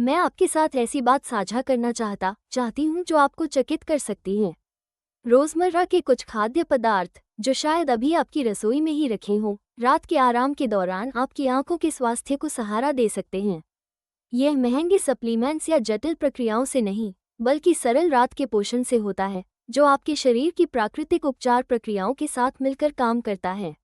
मैं आपके साथ ऐसी बात साझा करना चाहती हूँ जो आपको चकित कर सकती है। रोजमर्रा के कुछ खाद्य पदार्थ जो शायद अभी आपकी रसोई में ही रखे हों, रात के आराम के दौरान आपकी आंखों के स्वास्थ्य को सहारा दे सकते हैं। यह महंगे सप्लीमेंट्स या जटिल प्रक्रियाओं से नहीं, बल्कि सरल रात के पोषण से होता है, जो आपके शरीर की प्राकृतिक उपचार प्रक्रियाओं के साथ मिलकर काम करता है।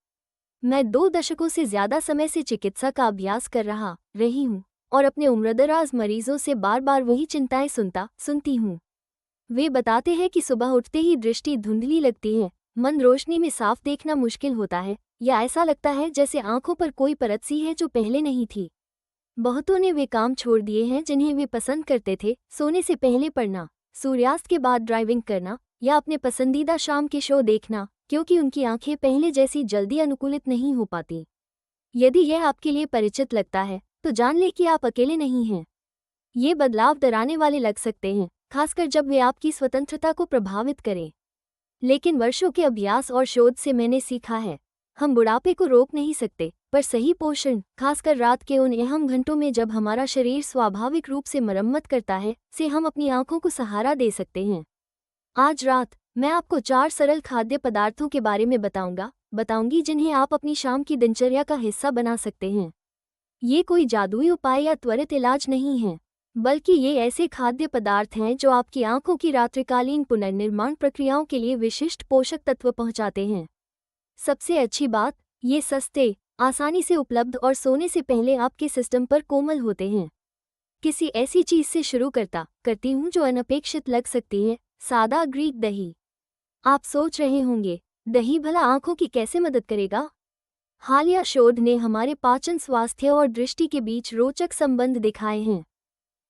मैं 2 दशकों से ज्यादा समय से चिकित्सा का अभ्यास कर रही हूँ और अपने उम्रदराज मरीजों से बार बार वही चिंताएं सुनती हूँ। वे बताते हैं कि सुबह उठते ही दृष्टि धुंधली लगती है, मन रोशनी में साफ देखना मुश्किल होता है, या ऐसा लगता है जैसे आंखों पर कोई परत सी है जो पहले नहीं थी। बहुतों ने वे काम छोड़ दिए हैं जिन्हें वे पसंद करते थे, सोने से पहले पढ़ना, सूर्यास्त के बाद ड्राइविंग करना या अपने पसंदीदा शाम के शो देखना, क्योंकि उनकी आंखें पहले जैसी जल्दी अनुकूलित नहीं हो पाती। यदि यह आपके लिए परिचित लगता है, तो जान लें कि आप अकेले नहीं हैं। ये बदलाव डराने वाले लग सकते हैं, खासकर जब वे आपकी स्वतंत्रता को प्रभावित करें। लेकिन वर्षों के अभ्यास और शोध से मैंने सीखा है, हम बुढ़ापे को रोक नहीं सकते, पर सही पोषण, खासकर रात के उन अहम घंटों में जब हमारा शरीर स्वाभाविक रूप से मरम्मत करता है, से हम अपनी आंखों को सहारा दे सकते हैं। आज रात मैं आपको 4 सरल खाद्य पदार्थों के बारे में बताऊंगी जिन्हें आप अपनी शाम की दिनचर्या का हिस्सा बना सकते हैं। ये कोई जादुई उपाय या त्वरित इलाज नहीं है, बल्कि ये ऐसे खाद्य पदार्थ हैं जो आपकी आंखों की रात्रिकालीन पुनर्निर्माण प्रक्रियाओं के लिए विशिष्ट पोषक तत्व पहुंचाते हैं। सबसे अच्छी बात, ये सस्ते, आसानी से उपलब्ध और सोने से पहले आपके सिस्टम पर कोमल होते हैं। किसी ऐसी चीज से शुरू करती हूँ जो अनपेक्षित लग सकती है, सादा ग्रीक दही। आप सोच रहे होंगे, दही भला आंखों की कैसे मदद करेगा? हालिया शोध ने हमारे पाचन स्वास्थ्य और दृष्टि के बीच रोचक संबंध दिखाए हैं।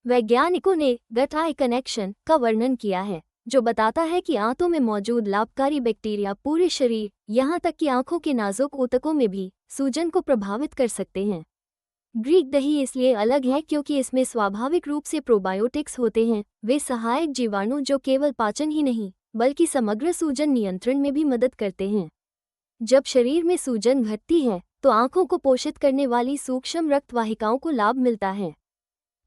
वैज्ञानिकों ने गट आई कनेक्शन का वर्णन किया है, जो बताता है कि आंतों में मौजूद लाभकारी बैक्टीरिया पूरे शरीर, यहाँ तक कि आंखों के नाजुक ऊतकों में भी सूजन को प्रभावित कर सकते हैं। ग्रीक दही इसलिए अलग है क्योंकि इसमें स्वाभाविक रूप से प्रोबायोटिक्स होते हैं, वे सहायक जीवाणु जो केवल पाचन ही नहीं, बल्कि समग्र सूजन नियंत्रण में भी मदद करते हैं। जब शरीर में सूजन घटती है, तो आंखों को पोषित करने वाली सूक्ष्म रक्त वाहिकाओं को लाभ मिलता है।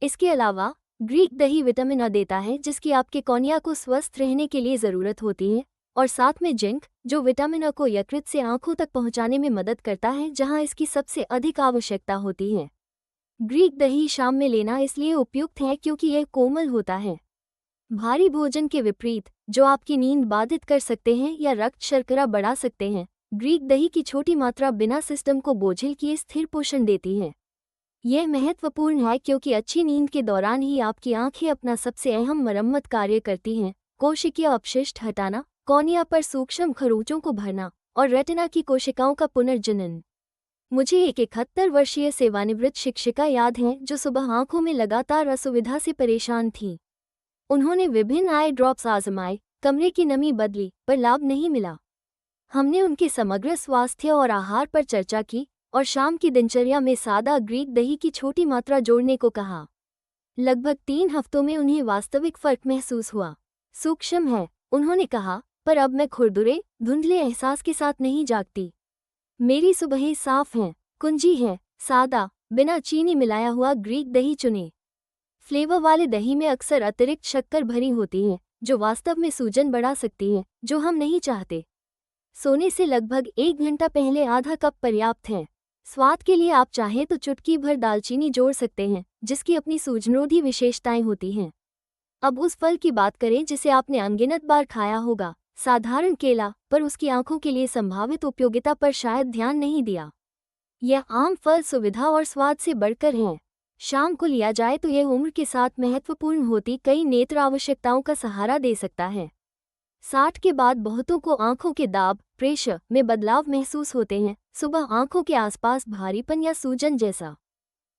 इसके अलावा ग्रीक दही विटामिन अ देता है, जिसकी आपके कॉर्निया को स्वस्थ रहने के लिए ज़रूरत होती है, और साथ में जिंक, जो विटामिन अ को यकृत से आंखों तक पहुंचाने में मदद करता है, जहां इसकी सबसे अधिक आवश्यकता होती है। ग्रीक दही शाम में लेना इसलिए उपयुक्त है क्योंकि यह कोमल होता है। भारी भोजन के विपरीत, जो आपकी नींद बाधित कर सकते हैं या रक्त शर्करा बढ़ा सकते हैं, ग्रीक दही की छोटी मात्रा बिना सिस्टम को बोझिल किए स्थिर पोषण देती है। यह महत्वपूर्ण है क्योंकि अच्छी नींद के दौरान ही आपकी आंखें अपना सबसे अहम मरम्मत कार्य करती हैं, कोशिकीय अपशिष्ट हटाना, कॉर्निया पर सूक्ष्म खरोंचों को भरना और रेटिना की कोशिकाओं का पुनर्जनन। मुझे एक 71 वर्षीय सेवानिवृत्त शिक्षिका याद हैं जो सुबह आंखों में लगातार असुविधा से परेशान थीं। उन्होंने विभिन्न आई ड्रॉप्स आजमाए, कमरे की नमी बदली, पर लाभ नहीं मिला। हमने उनके समग्र स्वास्थ्य और आहार पर चर्चा की और शाम की दिनचर्या में सादा ग्रीक दही की छोटी मात्रा जोड़ने को कहा। लगभग 3 हफ्तों में उन्हें वास्तविक फर्क महसूस हुआ। सूक्ष्म है, उन्होंने कहा, पर अब मैं खुरदुरे, धुंधले एहसास के साथ नहीं जागती। मेरी सुबहें साफ हैं, कुंजी है, सादा, बिना चीनी मिलाया हुआ ग्रीक दही चुनें। फ्लेवर वाले दही में अक्सर अतिरिक्त शक्कर भरी होती है, जो वास्तव में सूजन बढ़ा सकती है, जो हम नहीं चाहते। सोने से लगभग 1 घंटा पहले आधा कप पर्याप्त है। स्वाद के लिए आप चाहें तो चुटकी भर दालचीनी जोड़ सकते हैं, जिसकी अपनी सूजनरोधी विशेषताएं होती हैं। अब उस फल की बात करें जिसे आपने अनगिनत बार खाया होगा, साधारण केला, पर उसकी आंखों के लिए संभावित उपयोगिता पर शायद ध्यान नहीं दिया। यह आम फल सुविधा और स्वाद से बढ़कर है। शाम को लिया जाए तो यह उम्र के साथ महत्वपूर्ण होती कई नेत्र आवश्यकताओं का सहारा दे सकता है। 60 के बाद बहुतों को आंखों के दाब, प्रेशर में बदलाव महसूस होते हैं, सुबह आंखों के आसपास भारीपन या सूजन जैसा।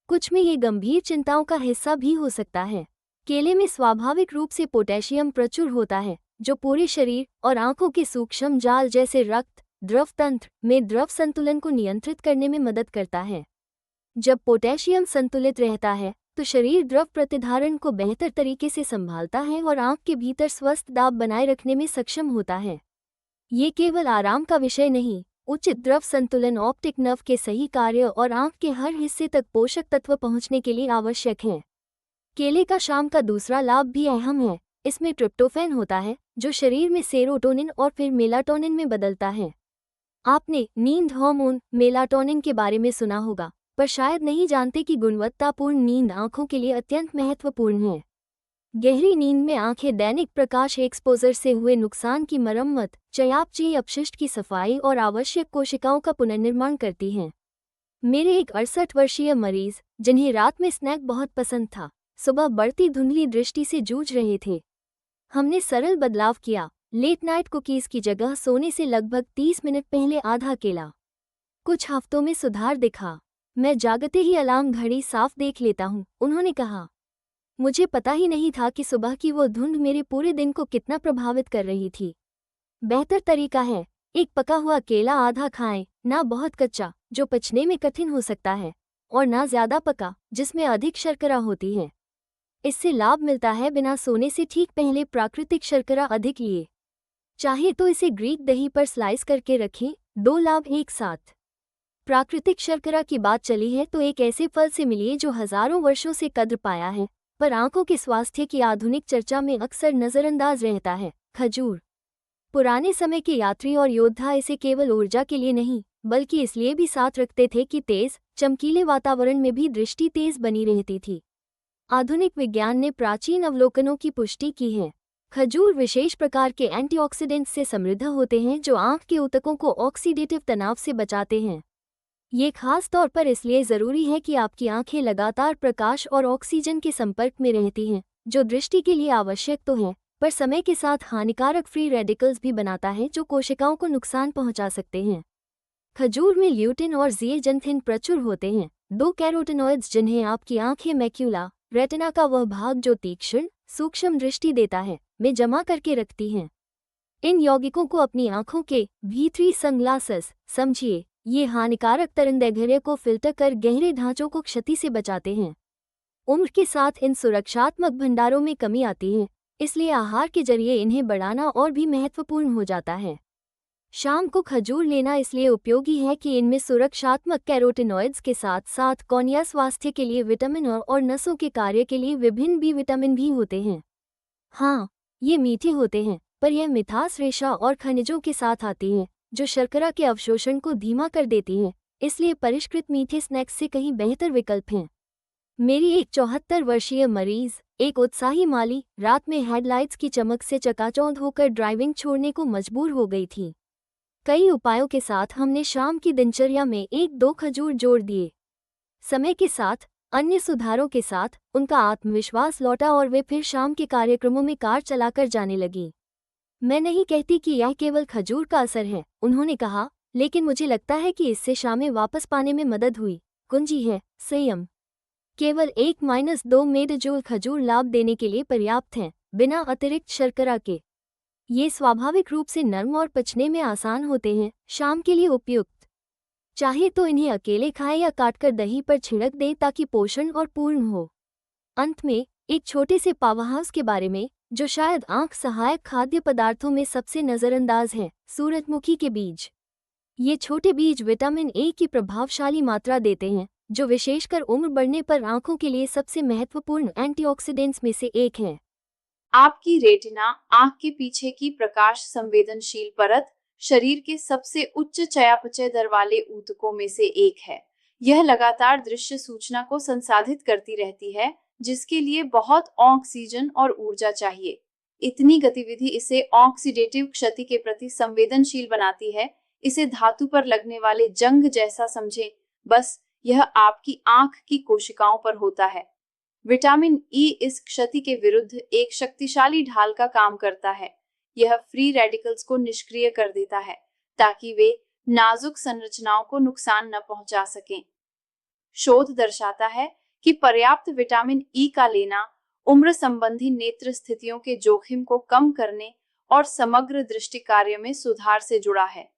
कुछ में ये गंभीर चिंताओं का हिस्सा भी हो सकता है। केले में स्वाभाविक रूप से पोटेशियम प्रचुर होता है, जो पूरे शरीर और आंखों के सूक्ष्म जाल जैसे रक्त द्रव तंत्र में द्रव संतुलन को नियंत्रित करने में मदद करता है। जब पोटेशियम संतुलित रहता है, तो शरीर द्रव प्रतिधारण को बेहतर तरीके से संभालता है और आंख के भीतर स्वस्थ दाब बनाए रखने में सक्षम होता है। ये केवल आराम का विषय नहीं, उचित द्रव संतुलन ऑप्टिक नर्व के सही कार्य और आंख के हर हिस्से तक पोषक तत्व पहुंचने के लिए आवश्यक है। केले का शाम का दूसरा लाभ भी अहम है। इसमें ट्रिप्टोफैन होता है जो शरीर में सेरोटोनिन और फिर मेलाटोनिन में बदलता है। आपने नींद हार्मोन मेलाटोनिन के बारे में सुना होगा, पर शायद नहीं जानते कि गुणवत्तापूर्ण नींद आंखों के लिए अत्यंत महत्वपूर्ण है। गहरी नींद में आंखें दैनिक प्रकाश एक्सपोजर से हुए नुकसान की मरम्मत, चयापचयी अपशिष्ट की सफाई और आवश्यक कोशिकाओं का पुनर्निर्माण करती हैं। मेरे एक 68 वर्षीय मरीज, जिन्हें रात में स्नैक बहुत पसंद था, सुबह बढ़ती धुंधली दृष्टि से जूझ रहे थे। हमने सरल बदलाव किया, लेट नाइट कुकीज की जगह सोने से लगभग 30 मिनट पहले आधा केला। कुछ हफ्तों में सुधार दिखा। मैं जागते ही अलार्म घड़ी साफ देख लेता हूँ, उन्होंने कहा। मुझे पता ही नहीं था कि सुबह की वो धुंध मेरे पूरे दिन को कितना प्रभावित कर रही थी। बेहतर तरीका है, एक पका हुआ केला आधा खाएं, ना बहुत कच्चा जो पचने में कठिन हो सकता है, और ना ज्यादा पका जिसमें अधिक शर्करा होती है। इससे लाभ मिलता है बिना सोने से ठीक पहले प्राकृतिक शर्करा अधिक लिए। चाहे तो इसे ग्रीक दही पर स्लाइस करके रखें। 2 लाभ एक साथ। प्राकृतिक शर्करा की बात चली है तो एक ऐसे फल से मिलिए जो हजारों वर्षों से कद्र पाया है, पर आंखों के स्वास्थ्य की आधुनिक चर्चा में अक्सर नजरअंदाज रहता है। खजूर। पुराने समय के यात्री और योद्धा इसे केवल ऊर्जा के लिए नहीं, बल्कि इसलिए भी साथ रखते थे कि तेज, चमकीले वातावरण में भी दृष्टि तेज बनी रहती थी। आधुनिक विज्ञान ने प्राचीन अवलोकनों की पुष्टि की है। खजूर विशेष प्रकार के एंटीऑक्सीडेंट्स से समृद्ध होते हैं जो आंख के ऊतकों को ऑक्सीडेटिव तनाव से बचाते हैं। ये खास तौर पर इसलिए ज़रूरी है कि आपकी आंखें लगातार प्रकाश और ऑक्सीजन के संपर्क में रहती हैं, जो दृष्टि के लिए आवश्यक तो है, पर समय के साथ हानिकारक फ्री रेडिकल्स भी बनाता है जो कोशिकाओं को नुकसान पहुंचा सकते हैं। खजूर में ल्यूटिन और ज़िएजंथिन प्रचुर होते हैं, 2 कैरोटिनॉइड्स जिन्हें आपकी आंखें मैक्यूला, रेटिना का वह भाग जो तीक्ष्ण, सूक्ष्म दृष्टि देता है, में जमा करके रखती हैं। इन यौगिकों को अपनी आंखों के भीतरी सनग्लासेस समझिए, ये हानिकारक तरंगदैर्घ्य को फिल्टर कर गहरे ढांचों को क्षति से बचाते हैं। उम्र के साथ इन सुरक्षात्मक भंडारों में कमी आती है, इसलिए आहार के जरिए इन्हें बढ़ाना और भी महत्वपूर्ण हो जाता है। शाम को खजूर लेना इसलिए उपयोगी है कि इनमें सुरक्षात्मक कैरोटिनॉइड्स के साथ साथ कॉर्निया स्वास्थ्य के लिए विटामिन और नसों के कार्य के लिए विभिन्न बी विटामिन भी होते हैं। हाँ, ये मीठे होते हैं, पर यह मिठास रेशा और खनिजों के साथ आती हैं, जो शर्करा के अवशोषण को धीमा कर देती हैं, इसलिए परिष्कृत मीठे स्नैक्स से कहीं बेहतर विकल्प हैं। मेरी एक 74 वर्षीय मरीज, एक उत्साही माली, रात में हेडलाइट्स की चमक से चकाचौंध होकर ड्राइविंग छोड़ने को मजबूर हो गई थी। कई उपायों के साथ हमने शाम की दिनचर्या में 1-2 खजूर जोड़ दिए। समय के साथ, अन्य सुधारों के साथ, उनका आत्मविश्वास लौटा और वे फिर शाम के कार्यक्रमों में कार चलाकर जाने लगी। मैं नहीं कहती कि यह केवल खजूर का असर है, उन्होंने कहा, लेकिन मुझे लगता है कि इससे शामें वापस पाने में मदद हुई। कुंजी है संयम। केवल 1-2 मेडजोल खजूर लाभ देने के लिए पर्याप्त हैं, बिना अतिरिक्त शर्करा के। ये स्वाभाविक रूप से नर्म और पचने में आसान होते हैं, शाम के लिए उपयुक्त। चाहे तो इन्हें अकेले खाएं या काटकर दही पर छिड़क दें ताकि पोषण और पूर्ण हो। अंत में, एक छोटे से पावरहाउस के बारे में, जो शायद आंख सहायक खाद्य पदार्थों में सबसे नज़रअंदाज है, सूरजमुखी के बीज। ये छोटे बीज विटामिन ए की प्रभावशाली मात्रा देते हैं, जो विशेषकर उम्र बढ़ने पर आंखों के लिए सबसे महत्वपूर्ण एंटीऑक्सीडेंट्स में से एक है। आपकी रेटिना, आंख के पीछे की प्रकाश संवेदनशील परत, शरीर के सबसे उच्च चयापचय दर वाले ऊतकों में से एक है। यह लगातार दृश्य सूचना को संसाधित करती रहती है, जिसके लिए बहुत ऑक्सीजन और ऊर्जा चाहिए। इतनी गतिविधि इसे ऑक्सीडेटिव क्षति के प्रति संवेदनशील बनाती है। इसे धातु पर लगने वाले जंग जैसा समझें, बस यह आपकी आंख की कोशिकाओं पर होता है। विटामिन ई इस क्षति के विरुद्ध एक शक्तिशाली ढाल का काम करता है। यह फ्री रेडिकल्स को निष्क्रिय कर देता है ताकि वे नाजुक संरचनाओं को नुकसान न पहुंचा सकें। शोध दर्शाता है कि पर्याप्त विटामिन ई का लेना उम्र संबंधी नेत्र स्थितियों के जोखिम को कम करने और समग्र दृष्टि कार्य में सुधार से जुड़ा है।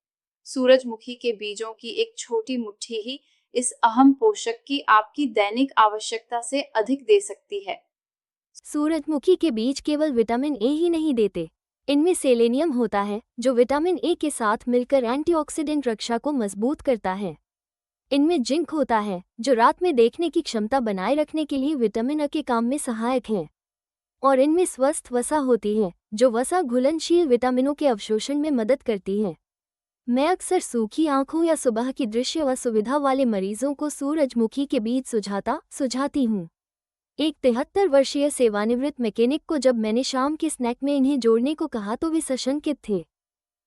सूरजमुखी के बीजों की एक छोटी मुट्ठी ही इस अहम पोषक की आपकी दैनिक आवश्यकता से अधिक दे सकती है। सूरजमुखी के बीज केवल विटामिन ए ही नहीं देते, इनमें सेलेनियम होता है, जो विटामिन ए के साथ मिलकर एंटीऑक्सीडेंट रक्षा को मजबूत करता है। इनमें जिंक होता है जो रात में देखने की क्षमता बनाए रखने के लिए विटामिन ए के काम में सहायक है। और इनमें स्वस्थ वसा होती है जो वसा घुलनशील विटामिनों के अवशोषण में मदद करती है। मैं अक्सर सूखी आंखों या सुबह की दृश्य असुविधा वाले मरीजों को सूरजमुखी के बीज सुझाती हूँ। एक 73 वर्षीय सेवानिवृत्त मैकेनिक को जब मैंने शाम के स्नैक में इन्हें जोड़ने को कहा तो वे सशंकित थे,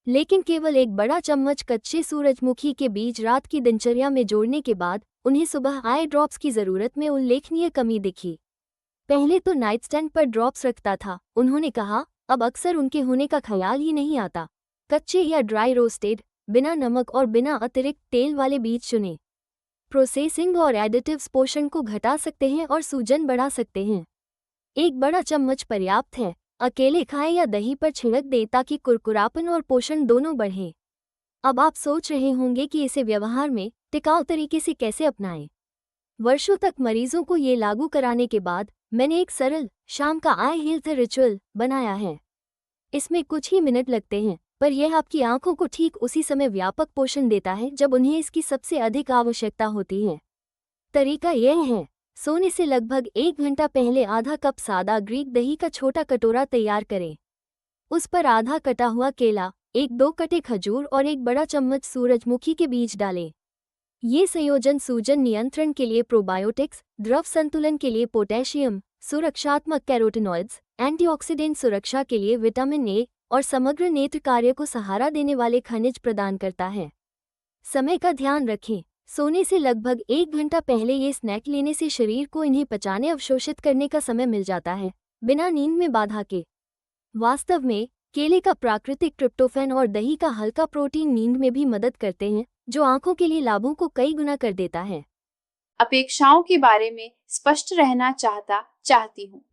लेकिन केवल एक बड़ा चम्मच कच्चे सूरजमुखी के बीज रात की दिनचर्या में जोड़ने के बाद उन्हें सुबह आई ड्रॉप्स की जरूरत में उल्लेखनीय कमी दिखी। पहले तो नाइट स्टैंड पर ड्रॉप्स रखता था, उन्होंने कहा, अब अक्सर उनके होने का ख्याल ही नहीं आता। कच्चे या ड्राई रोस्टेड, बिना नमक और बिना अतिरिक्त तेल वाले बीज चुनें। प्रोसेसिंग और एडिटिव्स पोषण को घटा सकते हैं और सूजन बढ़ा सकते हैं। एक बड़ा चम्मच पर्याप्त है। अकेले खाएं या दही पर छिड़क दें ताकि कुरकुरापन और पोषण दोनों बढ़े। अब आप सोच रहे होंगे कि इसे व्यवहार में टिकाऊ तरीके से कैसे अपनाएं। वर्षों तक मरीजों को ये लागू कराने के बाद मैंने एक सरल शाम का आई हेल्थ रिचुअल बनाया है। इसमें कुछ ही मिनट लगते हैं, पर यह आपकी आंखों को ठीक उसी समय व्यापक पोषण देता है जब उन्हें इसकी सबसे अधिक आवश्यकता होती है। तरीका यह है, सोने से लगभग 1 घंटा पहले आधा कप सादा ग्रीक दही का छोटा कटोरा तैयार करें। उस पर आधा कटा हुआ केला, 1-2 कटे खजूर और एक बड़ा चम्मच सूरजमुखी के बीज डालें। ये संयोजन सूजन नियंत्रण के लिए प्रोबायोटिक्स, द्रव संतुलन के लिए पोटेशियम, सुरक्षात्मक कैरोटिनॉइड्स, एंटीऑक्सीडेंट सुरक्षा के लिए विटामिन ए और समग्र नेत्र कार्य को सहारा देने वाले खनिज प्रदान करता है। समय का ध्यान रखें, सोने से लगभग 1 घंटा पहले ये स्नैक लेने से शरीर को इन्हें पचाने अवशोषित करने का समय मिल जाता है, बिना नींद में बाधा के। वास्तव में केले का प्राकृतिक ट्रिप्टोफैन और दही का हल्का प्रोटीन नींद में भी मदद करते हैं, जो आंखों के लिए लाभों को कई गुना कर देता है। अपेक्षाओं के बारे में स्पष्ट रहना चाहती हूँ।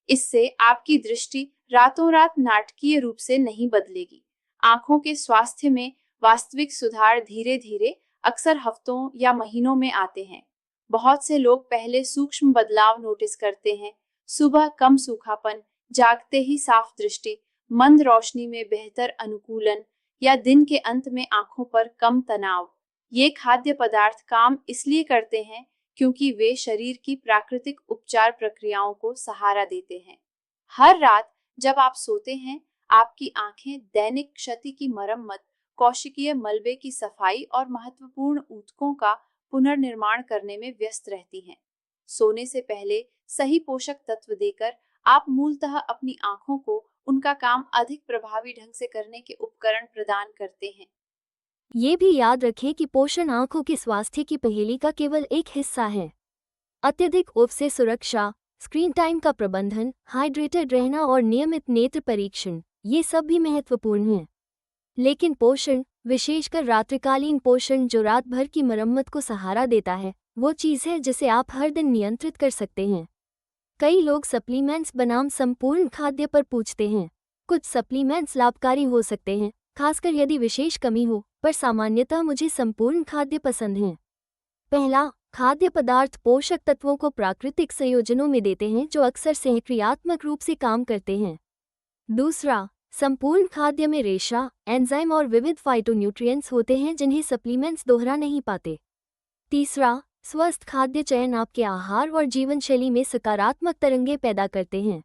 इससे आपकी दृष्टि रातों रात नाटकीय रूप से नहीं बदलेगी। आंखों के स्वास्थ्य में वास्तविक सुधार धीरे धीरे, अक्सर हफ्तों या महीनों में आते हैं। बहुत से लोग पहले सूक्ष्म बदलाव नोटिस करते हैं, सुबह कम सूखापन, जागते ही साफ दृष्टि, मंद रोशनी में बेहतर अनुकूलन या दिन के अंत में आंखों पर कम तनाव। ये खाद्य पदार्थ काम इसलिए करते हैं क्योंकि वे शरीर की प्राकृतिक उपचार प्रक्रियाओं को सहारा देते हैं। हर रात जब आप सोते हैं, आपकी आंखें दैनिक क्षति की मरम्मत, कोशिकीय मलबे की सफाई और महत्वपूर्ण ऊतकों का पुनर्निर्माण करने में व्यस्त रहती हैं। सोने से पहले सही पोषक तत्व देकर आप मूलतः अपनी आंखों को उनका काम अधिक प्रभावी ढंग से करने के उपकरण प्रदान करते हैं। ये भी याद रखें कि पोषण आंखों के स्वास्थ्य की पहेली का केवल एक हिस्सा है। अत्यधिक उफ से सुरक्षा, स्क्रीन टाइम का प्रबंधन, हाइड्रेटेड रहना और नियमित नेत्र परीक्षण, ये सब भी महत्वपूर्ण हैं। लेकिन पोषण, विशेषकर रात्रिकालीन पोषण जो रात भर की मरम्मत को सहारा देता है, वो चीज़ है जिसे आप हर दिन नियंत्रित कर सकते हैं। कई लोग सप्लीमेंट्स बनाम संपूर्ण खाद्य पर पूछते हैं। कुछ सप्लीमेंट्स लाभकारी हो सकते हैं, खासकर यदि विशेष कमी हो, पर सामान्यतः मुझे संपूर्ण खाद्य पसंद हैं। पहला, खाद्य पदार्थ पोषक तत्वों को प्राकृतिक संयोजनों में देते हैं जो अक्सर सहक्रियात्मक रूप से काम करते हैं। दूसरा, संपूर्ण खाद्य में रेशा, एंजाइम और विविध फाइटोन्यूट्रिएंट्स होते हैं जिन्हें सप्लीमेंट्स दोहरा नहीं पाते। तीसरा, स्वस्थ खाद्य चयन आपके आहार और जीवनशैली में सकारात्मक तरंगे पैदा करते हैं।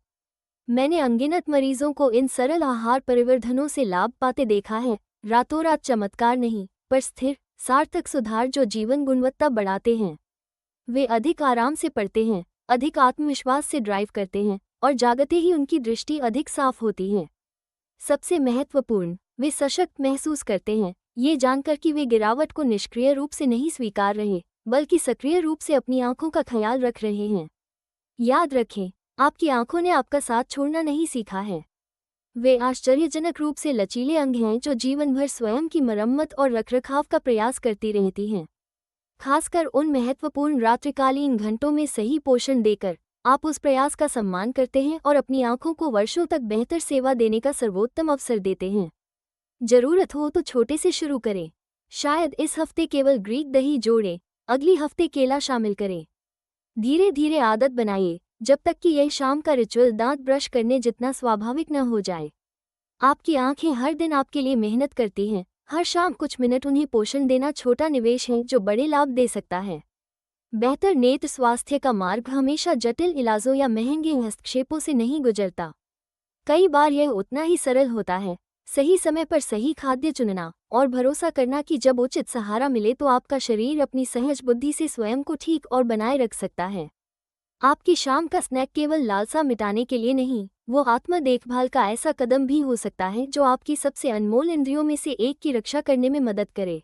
मैंने अनगिनत मरीजों को इन सरल आहार परिवर्धनों से लाभ पाते देखा है, रातों रात चमत्कार नहीं, पर स्थिर, सार्थक सुधार जो जीवन गुणवत्ता बढ़ाते हैं। वे अधिक आराम से पढ़ते हैं, अधिक आत्मविश्वास से ड्राइव करते हैं और जागते ही उनकी दृष्टि अधिक साफ होती है। सबसे महत्वपूर्ण, वे सशक्त महसूस करते हैं, ये जानकर कि वे गिरावट को निष्क्रिय रूप से नहीं स्वीकार रहे, बल्कि सक्रिय रूप से अपनी आंखों का ख्याल रख रहे हैं। याद रखें, आपकी आंखों ने आपका साथ छोड़ना नहीं सीखा है। वे आश्चर्यजनक रूप से लचीले अंग हैं जो जीवन भर स्वयं की मरम्मत और रखरखाव का प्रयास करती रहती हैं। खासकर उन महत्वपूर्ण रात्रिकालीन घंटों में सही पोषण देकर आप उस प्रयास का सम्मान करते हैं और अपनी आंखों को वर्षों तक बेहतर सेवा देने का सर्वोत्तम अवसर देते हैं। जरूरत हो तो छोटे से शुरू करें। शायद इस हफ्ते केवल ग्रीक दही जोड़ें, अगली हफ्ते केला शामिल करें। धीरे धीरे आदत बनाइए, जब तक कि यह शाम का रिचुअल दांत ब्रश करने जितना स्वाभाविक न हो जाए। आपकी आंखें हर दिन आपके लिए मेहनत करती हैं, हर शाम कुछ मिनट उन्हें पोषण देना छोटा निवेश है जो बड़े लाभ दे सकता है। बेहतर नेत्र स्वास्थ्य का मार्ग हमेशा जटिल इलाजों या महंगे हस्तक्षेपों से नहीं गुजरता। कई बार यह उतना ही सरल होता है, सही समय पर सही खाद्य चुनना और भरोसा करना कि जब उचित सहारा मिले तो आपका शरीर अपनी सहज बुद्धि से स्वयं को ठीक और बनाए रख सकता है। आपकी शाम का स्नैक केवल लालसा मिटाने के लिए नहीं, वो आत्म देखभाल का ऐसा कदम भी हो सकता है जो आपकी सबसे अनमोल इंद्रियों में से एक की रक्षा करने में मदद करे।